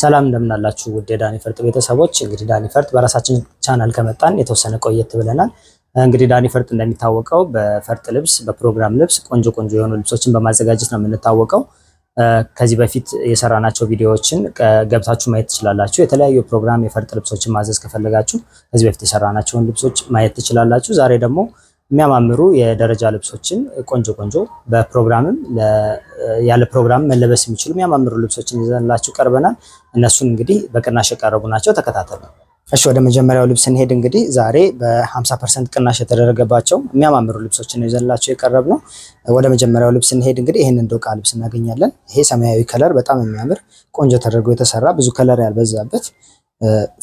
ሰላም እንደምን አላችሁ ውድ የዳኒ ፈርጥ ቤተሰቦች። እንግዲህ ዳኒ ፈርጥ በራሳችን ቻናል ከመጣን የተወሰነ ቆየት ብለናል። እንግዲህ ዳኒ ፈርጥ እንደሚታወቀው በፈርጥ ልብስ፣ በፕሮግራም ልብስ ቆንጆ የሆኑ ልብሶችን በማዘጋጀት ነው የምንታወቀው። ከዚህ በፊት የሰራናቸው ቪዲዮዎችን ገብታችሁ ማየት ትችላላችሁ። የተለያዩ ፕሮግራም የፈርጥ ልብሶችን ማዘዝ ከፈለጋችሁ ከዚህ በፊት የሰራናቸውን ልብሶች ማየት ትችላላችሁ። ዛሬ ደግሞ የሚያማምሩ የደረጃ ልብሶችን ቆንጆ በፕሮግራምም ያለ ፕሮግራም መለበስ የሚችሉ የሚያማምሩ ልብሶችን ይዘንላችሁ ቀርበናል። እነሱን እንግዲህ በቅናሽ የቀረቡ ናቸው፣ ተከታተሉ። እሺ ወደ መጀመሪያው ልብስ እንሄድ። እንግዲህ ዛሬ በ50% ቅናሽ የተደረገባቸው የሚያማምሩ ልብሶችን ነው ይዘንላችሁ የቀረብነው። ወደ መጀመሪያው ልብስ እንሄድ። እንግዲህ ይሄንን ዶቃ ልብስ እናገኛለን። ይሄ ሰማያዊ ከለር በጣም የሚያምር ቆንጆ ተደርጎ የተሰራ ብዙ ከለር ያልበዛበት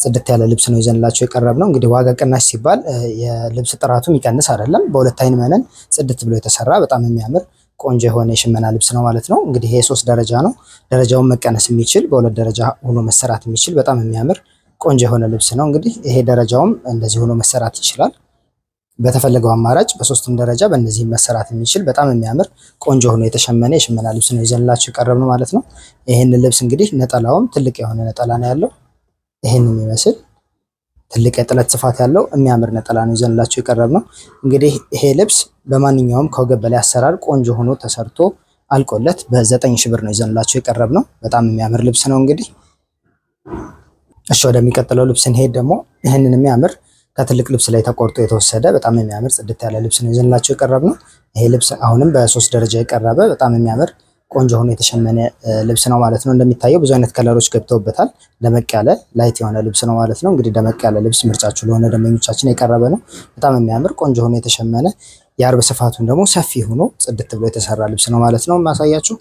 ጽድት ያለ ልብስ ነው ይዘንላችሁ የቀረብነው። እንግዲህ ዋጋ ቅናሽ ሲባል የልብስ ጥራቱ የሚቀንስ አይደለም። በሁለት አይን መነን ጽድት ብሎ የተሰራ በጣም የሚያምር ቆንጆ የሆነ የሽመና ልብስ ነው ማለት ነው። እንግዲህ ይሄ 3 ደረጃ ነው። ደረጃውን መቀነስ የሚችል በሁለት ደረጃ ሆኖ መሰራት የሚችል በጣም የሚያምር ቆንጆ የሆነ ልብስ ነው። እንግዲህ ይሄ ደረጃውም እንደዚህ ሆኖ መሰራት ይችላል። በተፈለገው አማራጭ በሶስቱም ደረጃ በእነዚህ መሰራት የሚችል በጣም የሚያምር ቆንጆ ሆኖ የተሸመነ የሽመና ልብስ ነው ይዘንላችሁ የቀረብነው ማለት ነው። ይሄን ልብስ እንግዲህ ነጠላውም ትልቅ የሆነ ነጠላ ነው ያለው። ይሄን የሚመስል ትልቅ የጥለት ስፋት ያለው የሚያምር ነጠላ ነው ይዘንላችሁ የቀረብነው። እንግዲህ ይሄ ልብስ በማንኛውም ከወገብ በላይ አሰራር ቆንጆ ሆኖ ተሰርቶ አልቆለት በ9,000 ብር ነው ይዘንላችሁ የቀረብነው። በጣም የሚያምር ልብስ ነው። እንግዲህ እሺ ወደሚቀጥለው ልብስ እንሄድ። ደግሞ ይሄንን የሚያምር ከትልቅ ልብስ ላይ ተቆርጦ የተወሰደ በጣም የሚያምር ጽድት ያለ ልብስ ነው ይዘንላችሁ የቀረብነው። ይሄ ልብስ አሁንም በ3 ደረጃ የቀረበ በጣም የሚያምር ቆንጆ ሆኖ የተሸመነ ልብስ ነው ማለት ነው። እንደሚታየው ብዙ አይነት ከለሮች ገብተውበታል። ደመቅ ያለ ላይት የሆነ ልብስ ነው ማለት ነው። እንግዲህ ደመቅ ያለ ልብስ ምርጫችሁ ለሆነ ደንበኞቻችን የቀረበ ነው። በጣም የሚያምር ቆንጆ ሆኖ የተሸመነ የአርብ ስፋቱን ደግሞ ሰፊ ሆኖ ጽድት ብሎ የተሰራ ልብስ ነው ማለት ነው ማሳያችሁ።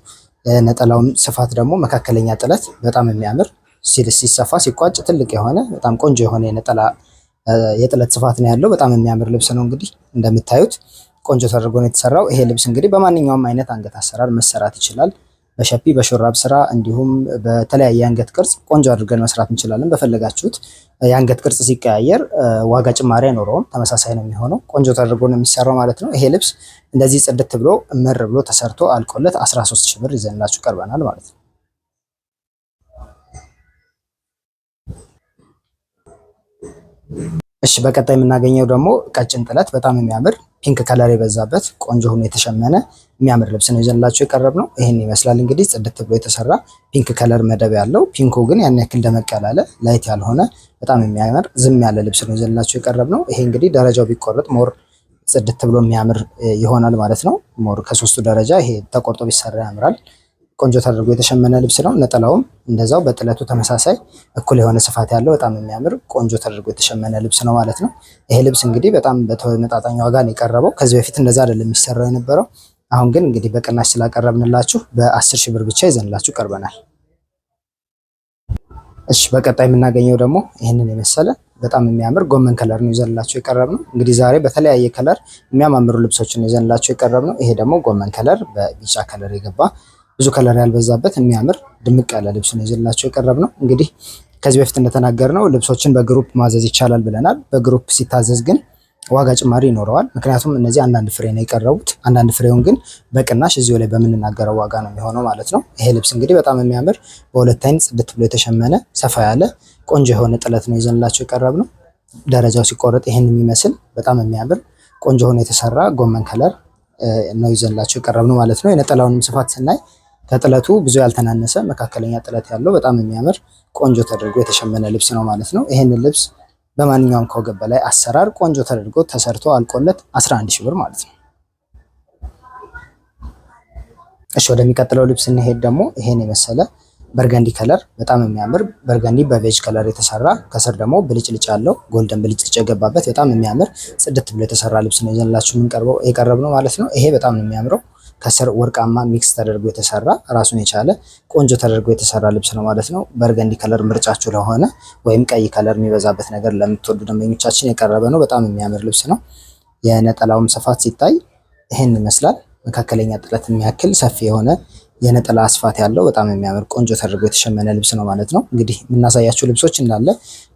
ነጠላውም ስፋት ደግሞ መካከለኛ ጥለት በጣም የሚያምር ሲሰፋ ሲቋጭ ትልቅ የሆነ በጣም ቆንጆ የሆነ የጥለት ስፋት ነው ያለው። በጣም የሚያምር ልብስ ነው። እንግዲህ እንደምታዩት ቆንጆ ተደርጎ ነው የተሰራው። ይሄ ልብስ እንግዲህ በማንኛውም አይነት አንገት አሰራር መሰራት ይችላል። በሸፒ በሹራብ ስራ እንዲሁም በተለያየ አንገት ቅርጽ ቆንጆ አድርገን መስራት እንችላለን። በፈለጋችሁት የአንገት ቅርጽ ሲቀያየር ዋጋ ጭማሪ አይኖረውም፣ ተመሳሳይ ነው የሚሆነው። ቆንጆ ተደርጎ ነው የሚሰራው ማለት ነው። ይሄ ልብስ እንደዚህ ጽድት ብሎ እምር ብሎ ተሰርቶ አልቆለት 13,000 ብር ይዘንላችሁ ቀርበናል ማለት ነው። እሺ በቀጣይ የምናገኘው ደግሞ ቀጭን ጥለት በጣም የሚያምር ፒንክ ከለር የበዛበት ቆንጆ ሆኖ የተሸመነ የሚያምር ልብስ ነው ይዘንላችሁ የቀረብነው። ይሄን ይመስላል እንግዲህ ጽድት ብሎ የተሰራ ፒንክ ከለር መደብ ያለው። ፒንኩ ግን ያን ያክል ደመቅ ያላለ ላይት ያልሆነ በጣም የሚያምር ዝም ያለ ልብስ ነው ይዘንላችሁ የቀረብነው። ይሄ እንግዲህ ደረጃው ቢቆረጥ ሞር ጽድት ብሎ የሚያምር ይሆናል ማለት ነው። ሞር ከ3ቱ ደረጃ ይሄ ተቆርጦ ቢሰራ ያምራል። ቆንጆ ተደርጎ የተሸመነ ልብስ ነው። ነጠላውም እንደዛው በጥለቱ ተመሳሳይ እኩል የሆነ ስፋት ያለው በጣም የሚያምር ቆንጆ ተደርጎ የተሸመነ ልብስ ነው ማለት ነው። ይሄ ልብስ እንግዲህ በጣም በተመጣጣኝ ዋጋ ነው የቀረበው። ከዚህ በፊት እንደዛ አይደለም የሚሰራው የነበረው። አሁን ግን እንግዲህ በቅናሽ ስላቀረብንላችሁ በ10,000 ብር ብቻ ይዘንላችሁ ቀርበናል። እሺ በቀጣይ የምናገኘው ደግሞ ይህንን የመሰለ በጣም የሚያምር ጎመን ከለር ነው ይዘንላችሁ የቀረብነው። እንግዲህ ዛሬ በተለያየ ከለር የሚያማምሩ ልብሶችን ይዘንላችሁ የቀረብነው። ይሄ ደግሞ ጎመን ከለር በቢጫ ከለር የገባ ብዙ ከለር ያልበዛበት የሚያምር ድምቅ ያለ ልብስ ነው ይዘንላችሁ የቀረብነው። እንግዲህ ከዚህ በፊት እንደተናገርነው ልብሶችን በግሩፕ ማዘዝ ይቻላል ብለናል። በግሩፕ ሲታዘዝ ግን ዋጋ ጭማሪ ይኖረዋል። ምክንያቱም እነዚህ አንዳንድ ፍሬ ነው የቀረቡት። አንዳንድ ፍሬውን ግን በቅናሽ እዚሁ ላይ በምንናገረው ዋጋ ነው የሚሆነው ማለት ነው። ይሄ ልብስ እንግዲህ በጣም የሚያምር በሁለት አይነት ጽድት ብሎ የተሸመነ ሰፋ ያለ ቆንጆ የሆነ ጥለት ነው ይዘንላችሁ የቀረብነው። ደረጃው ሲቆረጥ ይሄን የሚመስል በጣም የሚያምር ቆንጆ ሆኖ የተሰራ ጎመን ከለር ነው ይዘንላችሁ የቀረብነው ማለት ነው። የነጠላውንም ስፋት ስናይ ከጥለቱ ብዙ ያልተናነሰ መካከለኛ ጥለት ያለው በጣም የሚያምር ቆንጆ ተደርጎ የተሸመነ ልብስ ነው ማለት ነው። ይሄንን ልብስ በማንኛውም ከወገብ በላይ አሰራር ቆንጆ ተደርጎ ተሰርቶ አልቆለት 11,000 ብር ማለት ነው። እሺ ወደሚቀጥለው ልብስ እንሄድ። ደግሞ ይሄን የመሰለ በርገንዲ ከለር በጣም የሚያምር በርገንዲ በቬጅ ከለር የተሰራ ከስር ደግሞ ብልጭልጭ ያለው ጎልደን ብልጭልጭ የገባበት በጣም የሚያምር ጽድት ብሎ የተሰራ ልብስ ነው ይዘንላችሁ የቀረብነው ማለት ነው። ይሄ በጣም ነው የሚያምረው። ከስር ወርቃማ ሚክስ ተደርጎ የተሰራ ራሱን የቻለ ቆንጆ ተደርጎ የተሰራ ልብስ ነው ማለት ነው። በርገንዲ ከለር ምርጫችሁ ለሆነ ወይም ቀይ ከለር የሚበዛበት ነገር ለምትወዱ ደንበኞቻችን የቀረበ ነው። በጣም የሚያምር ልብስ ነው። የነጠላውም ስፋት ሲታይ ይሄን ይመስላል። መካከለኛ ጥለት የሚያክል ሰፊ የሆነ የነጠላ ስፋት ያለው በጣም የሚያምር ቆንጆ ተደርጎ የተሸመነ ልብስ ነው ማለት ነው። እንግዲህ የምናሳያቸው ልብሶች እንዳለ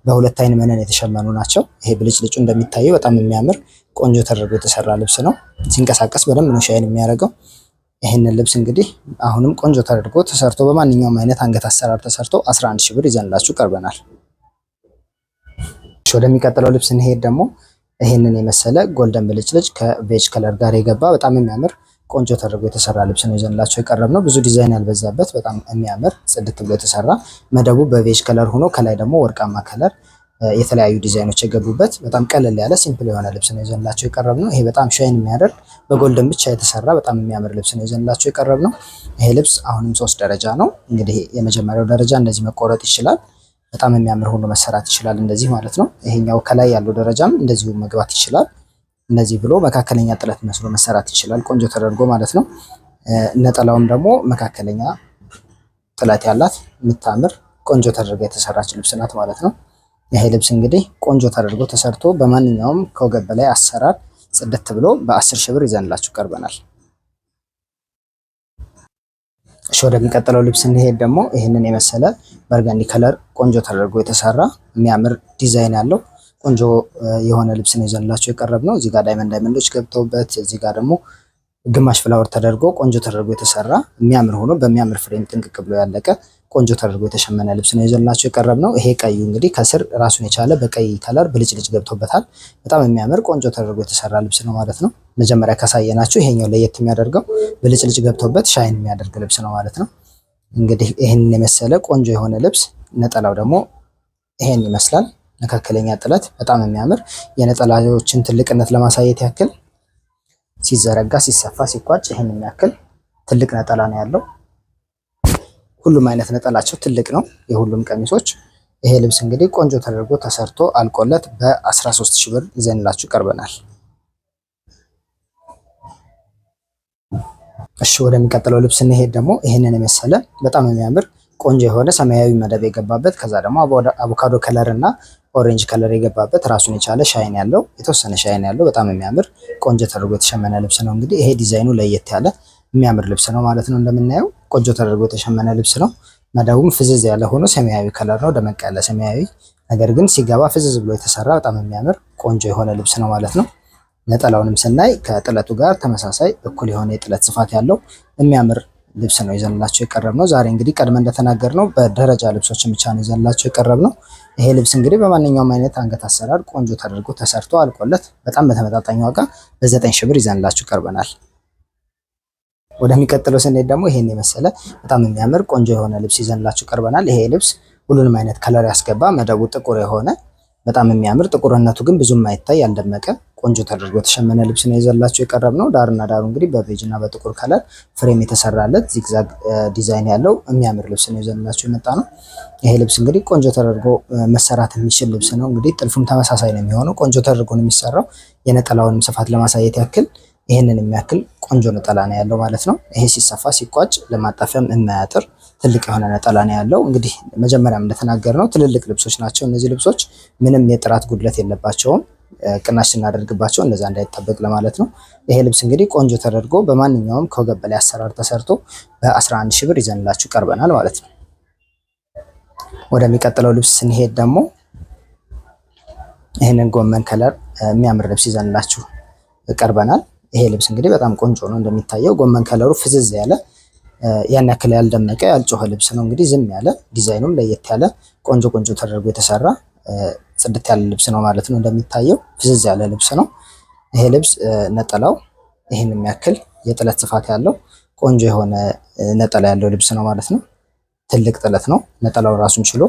በሁለት አይን መነን የተሸመኑ ናቸው። ይሄ ብልጭልጩ እንደሚታየው በጣም የሚያምር ቆንጆ ተደርጎ የተሰራ ልብስ ነው። ሲንቀሳቀስ በደንብ ነው ሻይን የሚያደርገው። ይህንን ልብስ እንግዲህ አሁንም ቆንጆ ተደርጎ ተሰርቶ በማንኛውም አይነት አንገት አሰራር ተሰርቶ 11 ሺህ ብር ይዘንላችሁ ቀርበናል። ወደሚቀጥለው ልብስ እንሄድ። ደግሞ ይህንን የመሰለ ጎልደን ብልጭልጭ ከቬጅ ከለር ጋር የገባ በጣም የሚያምር ቆንጆ ተደርጎ የተሰራ ልብስ ነው ይዘንላችሁ የቀረብነው። ብዙ ዲዛይን ያልበዛበት በጣም የሚያምር ጽድት ብሎ የተሰራ መደቡ በቬጅ ከለር ሆኖ ከላይ ደግሞ ወርቃማ ከለር የተለያዩ ዲዛይኖች የገቡበት በጣም ቀለል ያለ ሲምፕል የሆነ ልብስ ነው ይዘንላችሁ የቀረብነው። ይሄ በጣም ሻይን የሚያደርግ በጎልደን ብቻ የተሰራ በጣም የሚያምር ልብስ ነው ይዘንላችሁ የቀረብነው። ይሄ ልብስ አሁንም 3 ደረጃ ነው። እንግዲህ የመጀመሪያው ደረጃ እንደዚህ መቆረጥ ይችላል። በጣም የሚያምር ሆኖ መሰራት ይችላል እንደዚህ ማለት ነው። ይሄኛው ከላይ ያለው ደረጃም እንደዚሁ መግባት ይችላል። እንደዚህ ብሎ መካከለኛ ጥለት መስሎ መሰራት ይችላል ቆንጆ ተደርጎ ማለት ነው። ነጠላውም ደግሞ መካከለኛ ጥለት ያላት የምታምር ቆንጆ ተደርጋ የተሰራች ልብስ ናት ማለት ነው። ይሄ ልብስ እንግዲህ ቆንጆ ተደርጎ ተሰርቶ በማንኛውም ከወገብ በላይ አሰራር ጽድት ብሎ በ10 ሺህ ብር ይዘንላችሁ ቀርበናል። እሺ ወደሚቀጥለው ልብስ እንሄድ። ደግሞ ይህንን የመሰለ በርገንዲ ከለር ቆንጆ ተደርጎ የተሰራ የሚያምር ዲዛይን ያለው ቆንጆ የሆነ ልብስ ነው ይዘንላችሁ የቀረብነው። እዚህ ጋር ዳይመንዶች ገብተውበት እዚህ ጋር ደግሞ ግማሽ ፍላወር ተደርጎ ቆንጆ ተደርጎ የተሰራ የሚያምር ሆኖ በሚያምር ፍሬም ጥንቅቅ ብሎ ያለቀ ቆንጆ ተደርጎ የተሸመነ ልብስ ነው ይዘንላችሁ የቀረብነው። ይሄ ቀዩ እንግዲህ ከስር ራሱን የቻለ በቀይ ከለር ብልጭልጭ ገብቶበታል። በጣም የሚያምር ቆንጆ ተደርጎ የተሰራ ልብስ ነው ማለት ነው። መጀመሪያ ካሳየናችሁ ይሄኛው ለየት የሚያደርገው ብልጭልጭ ገብቶበት ሻይን የሚያደርግ ልብስ ነው ማለት ነው። እንግዲህ ይሄንን የመሰለ ቆንጆ የሆነ ልብስ ነጠላው ደግሞ ይሄን ይመስላል። መካከለኛ ጥለት በጣም የሚያምር የነጠላዎችን ትልቅነት ለማሳየት ያክል ሲዘረጋ ሲሰፋ ሲቋጭ ይሄን የሚያክል ትልቅ ነጠላ ነው ያለው። ሁሉም አይነት ነጠላቸው ትልቅ ነው የሁሉም ቀሚሶች። ይሄ ልብስ እንግዲህ ቆንጆ ተደርጎ ተሰርቶ አልቆለት በ13 ሺህ ብር ይዘንላችሁ ቀርበናል። እሺ ወደሚቀጥለው ልብስ እንሄድ። ደግሞ ይሄንን የመሰለ በጣም የሚያምር ቆንጆ የሆነ ሰማያዊ መደብ የገባበት ከዛ ደግሞ አቮካዶ ከለር እና ኦሬንጅ ከለር የገባበት ራሱን የቻለ ሻይን ያለው የተወሰነ ሻይን ያለው በጣም የሚያምር ቆንጆ ተደርጎ የተሸመነ ልብስ ነው። እንግዲህ ይሄ ዲዛይኑ ለየት ያለ የሚያምር ልብስ ነው ማለት ነው። እንደምናየው ቆንጆ ተደርጎ የተሸመነ ልብስ ነው። መደቡም ፍዝዝ ያለ ሆኖ ሰማያዊ ከለር ነው፣ ደመቅ ያለ ሰማያዊ ነገር ግን ሲገባ ፍዝዝ ብሎ የተሰራ በጣም የሚያምር ቆንጆ የሆነ ልብስ ነው ማለት ነው። ነጠላውንም ስናይ ከጥለቱ ጋር ተመሳሳይ እኩል የሆነ የጥለት ስፋት ያለው የሚያምር ልብስ ነው ይዘንላችሁ የቀረብነው። ዛሬ እንግዲህ ቀድመን እንደተናገርነው በደረጃ ልብሶችን ብቻ ነው ይዘንላችሁ የቀረብነው። ይሄ ልብስ እንግዲህ በማንኛውም አይነት አንገት አሰራር ቆንጆ ተደርጎ ተሰርቶ አልቆለት በጣም በተመጣጣኝ ዋጋ በ9 ሺህ ብር ይዘንላችሁ ቀርበናል። ወደሚቀጥለው ስንሄድ ደግሞ ይሄን የመሰለ በጣም የሚያምር ቆንጆ የሆነ ልብስ ይዘንላችሁ ቀርበናል። ይሄ ልብስ ሁሉንም አይነት ከለር ያስገባ መደቡ ጥቁር የሆነ በጣም የሚያምር ጥቁርነቱ ግን ብዙም አይታይ ያልደመቀ ቆንጆ ተደርጎ የተሸመነ ልብስ ነው ይዘንላችሁ የቀረብነው። ዳርና ዳሩ እንግዲህ በቤጅ እና በጥቁር ከለር ፍሬም የተሰራለት ዚግዛግ ዲዛይን ያለው የሚያምር ልብስ ነው ይዘንላችሁ የመጣ ነው። ይሄ ልብስ እንግዲህ ቆንጆ ተደርጎ መሰራት የሚችል ልብስ ነው። እንግዲህ ጥልፉም ተመሳሳይ ነው የሚሆነው። ቆንጆ ተደርጎ ነው የሚሰራው። የነጠላውንም ስፋት ለማሳየት ያክል ይሄንን የሚያክል ቆንጆ ነጠላ ነው ያለው ማለት ነው። ይሄ ሲሰፋ ሲቋጭ ለማጣፊያም የማያጥር ትልቅ የሆነ ነጠላ ነው ያለው። እንግዲህ መጀመሪያም እንደተናገርነው ትልልቅ ልብሶች ናቸው እነዚህ ልብሶች። ምንም የጥራት ጉድለት የለባቸውም። ቅናሽ ስናደርግባቸው እንደዛ እንዳይጠበቅ ለማለት ነው። ይሄ ልብስ እንግዲህ ቆንጆ ተደርጎ በማንኛውም ከወገብ በላይ አሰራር ተሰርቶ በ11 ሺህ ብር ይዘንላችሁ ቀርበናል ማለት ነው። ወደሚቀጥለው ልብስ ስንሄድ ደግሞ ይሄንን ጎመን ከለር የሚያምር ልብስ ይዘንላችሁ ቀርበናል። ይሄ ልብስ እንግዲህ በጣም ቆንጆ ነው። እንደሚታየው ጎመን ከለሩ ፍዝዝ ያለ ያን ያክል ያልደመቀ ያልጮኸ ልብስ ነው። እንግዲህ ዝም ያለ ዲዛይኑም ለየት ያለ ቆንጆ ተደርጎ የተሰራ ጽድት ያለ ልብስ ነው ማለት ነው። እንደሚታየው ፍዝዝ ያለ ልብስ ነው። ይሄ ልብስ ነጠላው ይሄን የሚያክል የጥለት ስፋት ያለው ቆንጆ የሆነ ነጠላ ያለው ልብስ ነው ማለት ነው። ትልቅ ጥለት ነው ነጠላው ራሱን ችሎ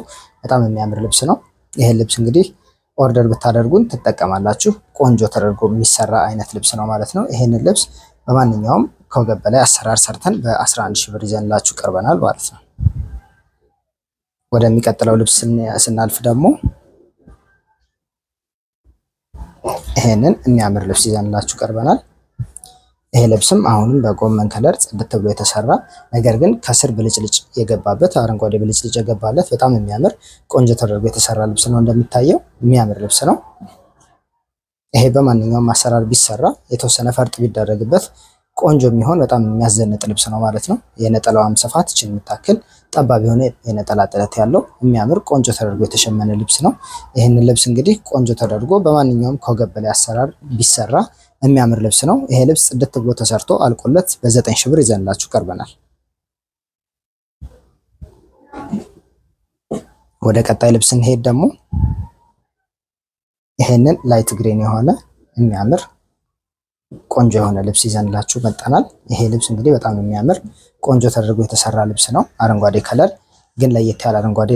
በጣም የሚያምር ልብስ ነው። ይሄ ልብስ እንግዲህ ኦርደር ብታደርጉን ትጠቀማላችሁ። ቆንጆ ተደርጎ የሚሰራ አይነት ልብስ ነው ማለት ነው። ይሄንን ልብስ በማንኛውም ከወገብ በላይ አሰራር ሰርተን በ11 ሺህ ብር ይዘንላችሁ ቀርበናል ማለት ነው። ወደሚቀጥለው ልብስ ስናልፍ ደግሞ ይሄንን የሚያምር ልብስ ይዘንላችሁ ቀርበናል። ይሄ ልብስም አሁንም በጎመን ከለር ጽድት ብሎ የተሰራ ነገር ግን ከስር ብልጭልጭ የገባበት አረንጓዴ ብልጭልጭ የገባለት በጣም የሚያምር ቆንጆ ተደርጎ የተሰራ ልብስ ነው። እንደሚታየው የሚያምር ልብስ ነው። ይሄ በማንኛውም አሰራር ቢሰራ የተወሰነ ፈርጥ ቢደረግበት ቆንጆ የሚሆን በጣም የሚያስዘንጥ ልብስ ነው ማለት ነው። የነጠላዋም ስፋት እችን የምታክል ጠባብ የሆነ የነጠላ ጥለት ያለው የሚያምር ቆንጆ ተደርጎ የተሸመነ ልብስ ነው። ይህንን ልብስ እንግዲህ ቆንጆ ተደርጎ በማንኛውም ከወገብ በላይ አሰራር ቢሰራ የሚያምር ልብስ ነው። ይሄ ልብስ ጽድት ብሎ ተሰርቶ አልቆለት በ9 ሺህ ብር ይዘንላችሁ ቀርበናል። ወደ ቀጣይ ልብስ እንሄድ ደግሞ ይሄንን ላይት ግሪን የሆነ የሚያምር ቆንጆ የሆነ ልብስ ይዘንላችሁ መጣናል። ይሄ ልብስ እንግዲህ በጣም የሚያምር ቆንጆ ተደርጎ የተሰራ ልብስ ነው። አረንጓዴ ከለር ግን ለየት ያለ አረንጓዴ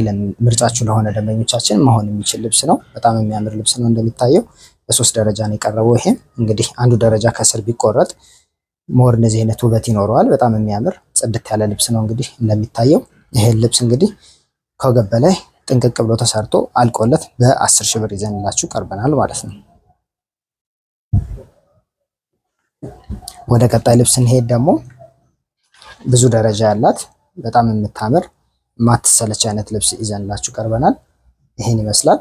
ምርጫችሁ ለሆነ ደንበኞቻችን መሆን የሚችል ልብስ ነው። በጣም የሚያምር ልብስ ነው። እንደሚታየው በ3 ደረጃ ነው የቀረበው። ይሄም እንግዲህ አንዱ ደረጃ ከስር ቢቆረጥ ሞር እንደዚህ አይነት ውበት ይኖረዋል። በጣም የሚያምር ጽድት ያለ ልብስ ነው። እንግዲህ እንደሚታየው ይሄን ልብስ እንግዲህ ከወገብ በላይ ጥንቅቅ ብሎ ተሰርቶ አልቆለት በ10 ሺህ ብር ይዘንላችሁ ቀርበናል ማለት ነው። ወደ ቀጣይ ልብስ እንሄድ ደግሞ ብዙ ደረጃ ያላት በጣም የምታምር ማትሰለች አይነት ልብስ ይዘንላችሁ ቀርበናል። ይሄን ይመስላል።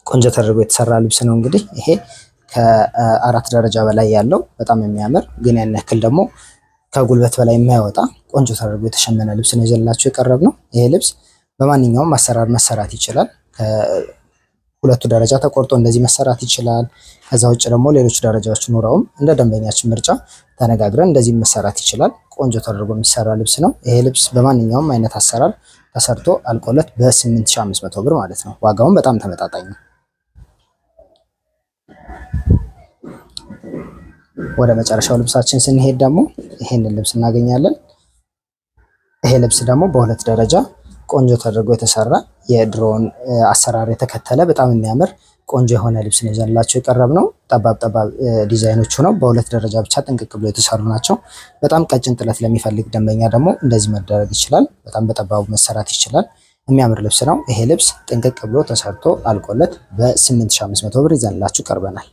ቆንጆ ተደርጎ የተሰራ ልብስ ነው። እንግዲህ ይሄ ከ4 ደረጃ በላይ ያለው በጣም የሚያምር ግን ያን ያክል ደግሞ ከጉልበት በላይ የማይወጣ ቆንጆ ተደርጎ የተሸመነ ልብስ ነው ይዘንላችሁ የቀረብ ነው። ይሄ ልብስ በማንኛውም አሰራር መሰራት ይችላል። ሁለቱ ደረጃ ተቆርጦ እንደዚህ መሰራት ይችላል። ከዛ ውጭ ደግሞ ሌሎች ደረጃዎች ኖረውም እንደ ደንበኛችን ምርጫ ተነጋግረን እንደዚህ መሰራት ይችላል። ቆንጆ ተደርጎ የሚሰራ ልብስ ነው። ይሄ ልብስ በማንኛውም አይነት አሰራር ተሰርቶ አልቆለት በ8500 ብር ማለት ነው። ዋጋውን በጣም ተመጣጣኝ ነው። ወደ መጨረሻው ልብሳችን ስንሄድ ደግሞ ይሄንን ልብስ እናገኛለን። ይሄ ልብስ ደግሞ በሁለት ደረጃ ቆንጆ ተደርጎ የተሰራ የድሮውን አሰራር የተከተለ በጣም የሚያምር ቆንጆ የሆነ ልብስ ነው ይዘንላችሁ የቀረብ ነው። ጠባብ ዲዛይኖቹ ነው። በሁለት ደረጃ ብቻ ጥንቅቅ ብሎ የተሰሩ ናቸው። በጣም ቀጭን ጥለት ለሚፈልግ ደንበኛ ደግሞ እንደዚህ መደረግ ይችላል። በጣም በጠባቡ መሰራት ይችላል። የሚያምር ልብስ ነው። ይሄ ልብስ ጥንቅቅ ብሎ ተሰርቶ አልቆለት በ8500 ብር ይዘንላችሁ ቀርበናል።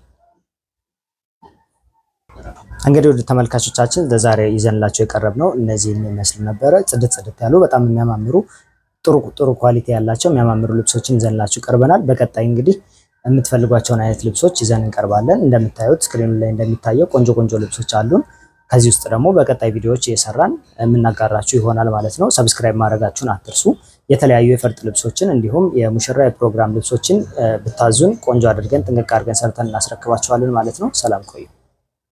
እንግዲህ ወደ ተመልካቾቻችን ለዛሬ ይዘንላችሁ የቀረብ ነው እነዚህን ይመስል ነበረ። ጽድት ያሉ በጣም የሚያማምሩ ጥሩ ኳሊቲ ያላቸው የሚያማምሩ ልብሶችን ይዘንላችሁ ቀርበናል። በቀጣይ እንግዲህ የምትፈልጓቸውን አይነት ልብሶች ይዘን እንቀርባለን። እንደምታዩት ስክሪኑ ላይ እንደሚታየው ቆንጆ ልብሶች አሉን። ከዚህ ውስጥ ደግሞ በቀጣይ ቪዲዮዎች እየሰራን የምናጋራችሁ ይሆናል ማለት ነው። ሰብስክራይብ ማድረጋችሁን አትርሱ። የተለያዩ የፈርጥ ልብሶችን እንዲሁም የሙሽራ የፕሮግራም ልብሶችን ብታዙን ቆንጆ አድርገን ጥንቅቅ አድርገን ሰርተን እናስረክባችኋለን ማለት ነው። ሰላም ቆዩ።